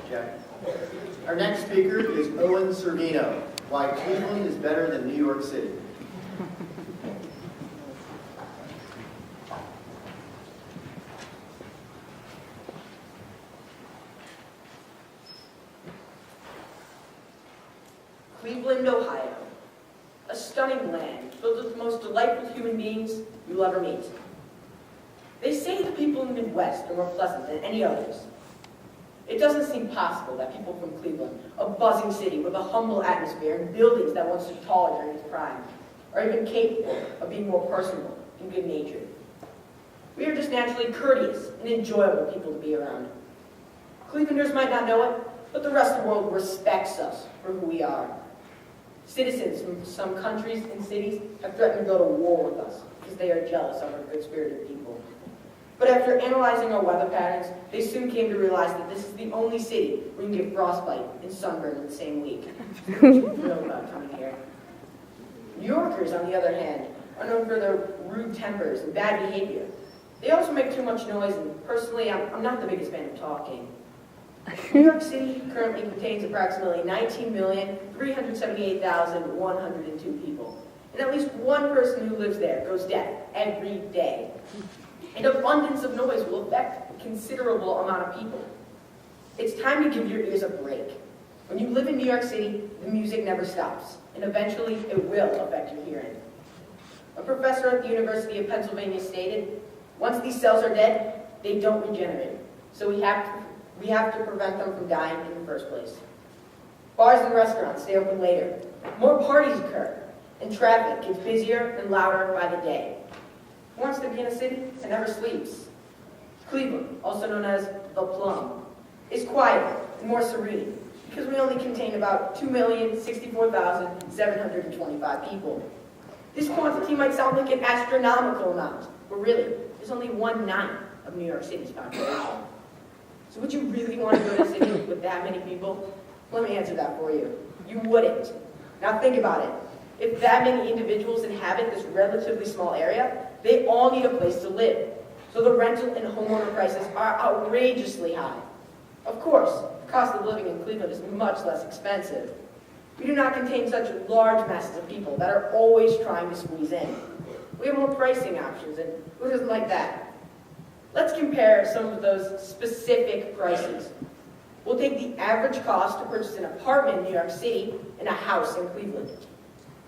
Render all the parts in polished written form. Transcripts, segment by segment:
Jack. Our next speaker is Owen Servino, Why Cleveland is Better Than New York City. Cleveland, Ohio, a stunning land filled with the most delightful human beings you'll ever meet. They say the people in the Midwest are more pleasant than any others. It doesn't seem possible that people from Cleveland, a buzzing city with a humble atmosphere and buildings that once stood tall during its prime, are even capable of being more personable and good-natured. We are just naturally courteous and enjoyable people to be around. Clevelanders might not know it, but the rest of the world respects us for who we are. Citizens from some countries and cities have threatened to go to war with us because they are jealous of our good-spirited people. But after analyzing our weather patterns, they soon came to realize that this is the only city where you can get frostbite and sunburn in the same week. Thrilled about coming here. New Yorkers, on the other hand, are known for their rude tempers and bad behavior. They also make too much noise, and personally, I'm not the biggest fan of talking. New York City currently contains approximately 19,378,102 people, and at least one person who lives there goes deaf every day. An abundance of noise will affect a considerable amount of people. It's time to give your ears a break. When you live in New York City, the music never stops, and eventually it will affect your hearing. A professor at the University of Pennsylvania stated, once these cells are dead, they don't regenerate, so we have to prevent them from dying in the first place. Bars and restaurants stay open later. More parties occur, and traffic gets busier and louder by the day. Who wants to be in a city that never sleeps? Cleveland, also known as the Plum, is quieter and more serene because we only contain about 2,064,725 people. This quantity might sound like an astronomical amount, but really, it's only 1/9 of New York City's population. So would you really want to go to a city with that many people? Let me answer that for you. You wouldn't. Now think about it. If that many individuals inhabit this relatively small area, they all need a place to live. So the rental and homeowner prices are outrageously high. Of course, the cost of living in Cleveland is much less expensive. We do not contain such large masses of people that are always trying to squeeze in. We have more pricing options, and who doesn't like that? Let's compare some of those specific prices. We'll take the average cost to purchase an apartment in New York City and a house in Cleveland.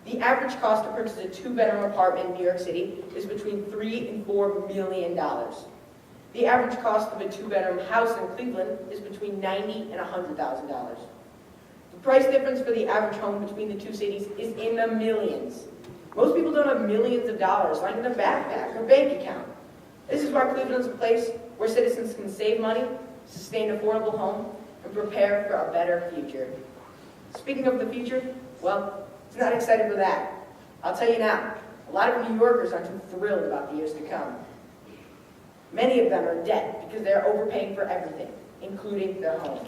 The average cost to purchase a 2-bedroom apartment in New York City is between $3 and $4 million. The average cost of a 2-bedroom house in Cleveland is between $90 and $100,000. The price difference for the average home between the two cities is in the millions. Most people don't have millions of dollars lying in their backpack or bank account. This is why Cleveland is a place where citizens can save money, sustain an affordable home, and prepare for a better future. Speaking of the future, well, it's not excited for that. I'll tell you now, a lot of New Yorkers aren't too thrilled about the years to come. Many of them are in debt because they're overpaying for everything, including their home.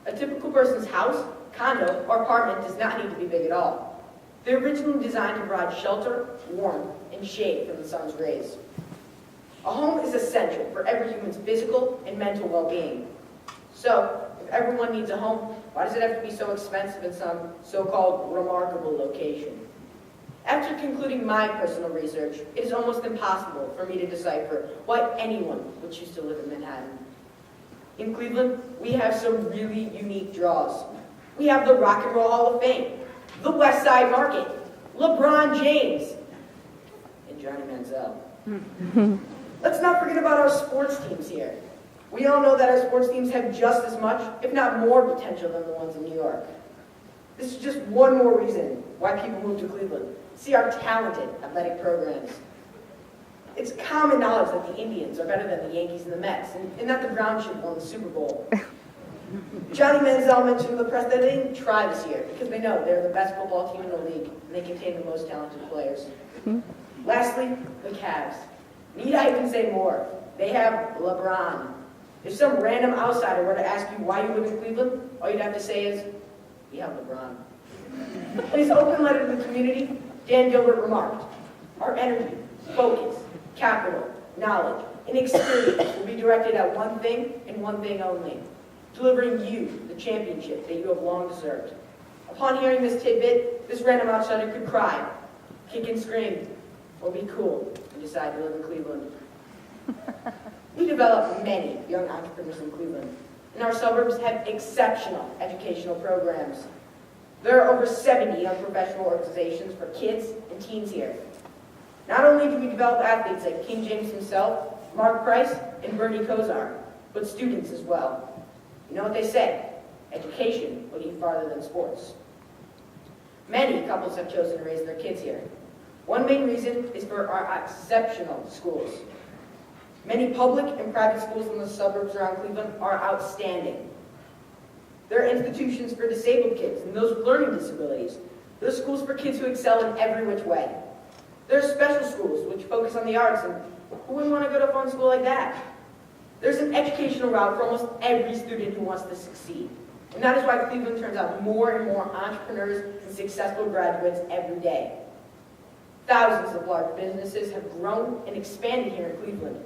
A typical person's house, condo, or apartment does not need to be big at all. They're originally designed to provide shelter, warmth, and shade from the sun's rays. A home is essential for every human's physical and mental well-being. So, if everyone needs a home, why does it have to be so expensive in some so-called remarkable location? After concluding my personal research, it is almost impossible for me to decipher why anyone would choose to live in Manhattan. In Cleveland, we have some really unique draws. We have the Rock and Roll Hall of Fame, the West Side Market, LeBron James, and Johnny Manziel. Let's not forget about our sports teams here. We all know that our sports teams have just as much, if not more, potential than the ones in New York. This is just one more reason why people move to Cleveland. See our talented athletic programs. It's common knowledge that the Indians are better than the Yankees and the Mets, and that the Browns should have won the Super Bowl. Johnny Manziel mentioned to the press that they didn't try this year because they know they're the best football team in the league, and they contain the most talented players. Lastly, the Cavs. Need I even say more? They have LeBron. If some random outsider were to ask you why you live in Cleveland, all you'd have to say is, we have LeBron. In his open letter to the community, Dan Gilbert remarked, our energy, focus, capital, knowledge, and experience will be directed at one thing and one thing only, delivering you the championship that you have long deserved. Upon hearing this tidbit, this random outsider could cry, kick and scream, or be cool and decide to live in Cleveland. We develop many young entrepreneurs in Cleveland, and our suburbs have exceptional educational programs. There are over 70 young professional organizations for kids and teens here. Not only do we develop athletes like King James himself, Mark Price, and Bernie Kosar, but students as well. You know what they say, education will lead farther than sports. Many couples have chosen to raise their kids here. One main reason is for our exceptional schools. Many public and private schools in the suburbs around Cleveland are outstanding. There are institutions for disabled kids and those with learning disabilities. There are schools for kids who excel in every which way. There are special schools which focus on the arts, and who wouldn't want to go to a fun school like that? There's an educational route for almost every student who wants to succeed. And that is why Cleveland turns out more and more entrepreneurs and successful graduates every day. Thousands of large businesses have grown and expanded here in Cleveland.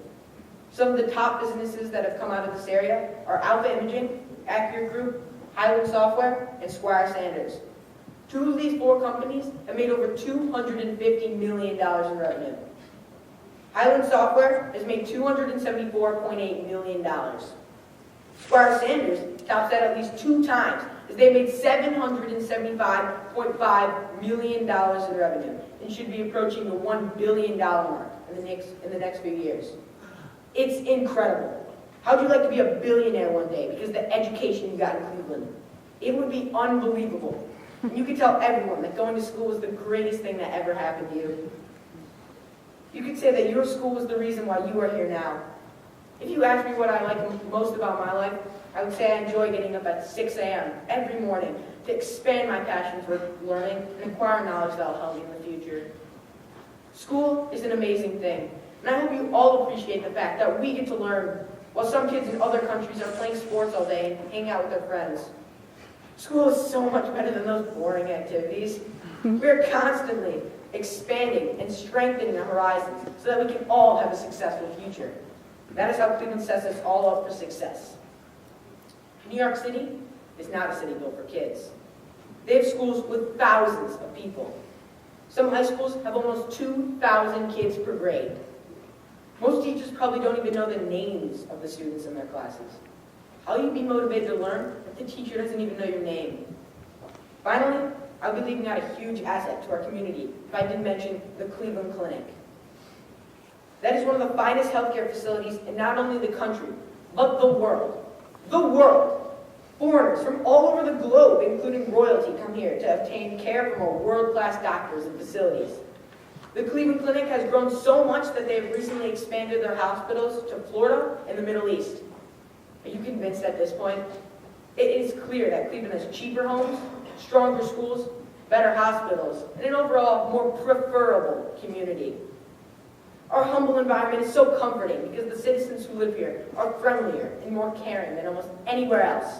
Some of the top businesses that have come out of this area are Alpha Imaging, Accurate Group, Highland Software, and Squire Sanders. Two of these four companies have made over $250 million in revenue. Highland Software has made $274.8 million. Squire Sanders tops that at least 2 times, as they made $775.5 million in revenue and should be approaching the $1 billion mark in the next few years. It's incredible. How'd you like to be a billionaire one day because of the education you got in Cleveland? It would be unbelievable. And you could tell everyone that going to school was the greatest thing that ever happened to you. You could say that your school was the reason why you are here now. If you ask me what I like most about my life, I would say I enjoy getting up at 6 a.m. every morning to expand my passion for learning and acquire knowledge that will help me in the future. School is an amazing thing, and I hope you all appreciate the fact that we get to learn while some kids in other countries are playing sports all day and hanging out with their friends. School is so much better than those boring activities. We're constantly expanding and strengthening the horizons so that we can all have a successful future. That is how Cleveland sets us all up for success. New York City is not a city built for kids. They have schools with thousands of people. Some high schools have almost 2,000 kids per grade. Most teachers probably don't even know the names of the students in their classes. How will you be motivated to learn if the teacher doesn't even know your name? Finally, I'll be leaving out a huge asset to our community if I didn't mention the Cleveland Clinic. That is one of the finest healthcare facilities in not only the country, but the world. The world! Foreigners from all over the globe, including royalty, come here to obtain care from our world-class doctors and facilities. The Cleveland Clinic has grown so much that they have recently expanded their hospitals to Florida and the Middle East. Are you convinced at this point? It is clear that Cleveland has cheaper homes, stronger schools, better hospitals, and an overall more preferable community. Our humble environment is so comforting because the citizens who live here are friendlier and more caring than almost anywhere else.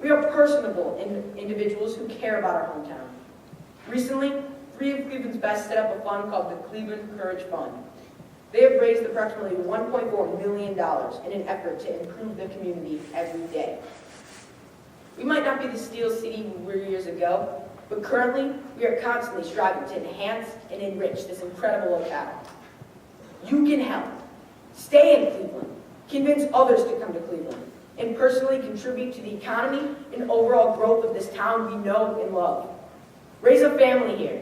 We are personable individuals who care about our hometown. Recently, 3 of Cleveland's best set up a fund called the Cleveland Courage Fund. They have raised approximately $1.4 million in an effort to improve the community every day. We might not be the steel city we were years ago, but currently we are constantly striving to enhance and enrich this incredible locale. You can help. Stay in Cleveland. Convince others to come to Cleveland. And personally contribute to the economy and overall growth of this town we know and love. Raise a family here.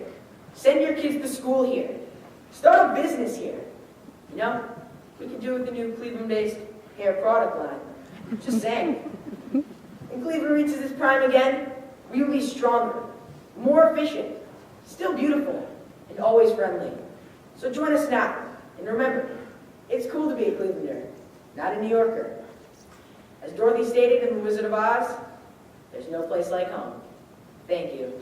Send your kids to school here. Start a business here. You know, we can do it with the new Cleveland-based hair product line. Just saying. When Cleveland reaches its prime again, we will be stronger, more efficient, still beautiful, and always friendly. So join us now. And remember, it's cool to be a Clevelander, not a New Yorker. As Dorothy stated in The Wizard of Oz, there's no place like home. Thank you.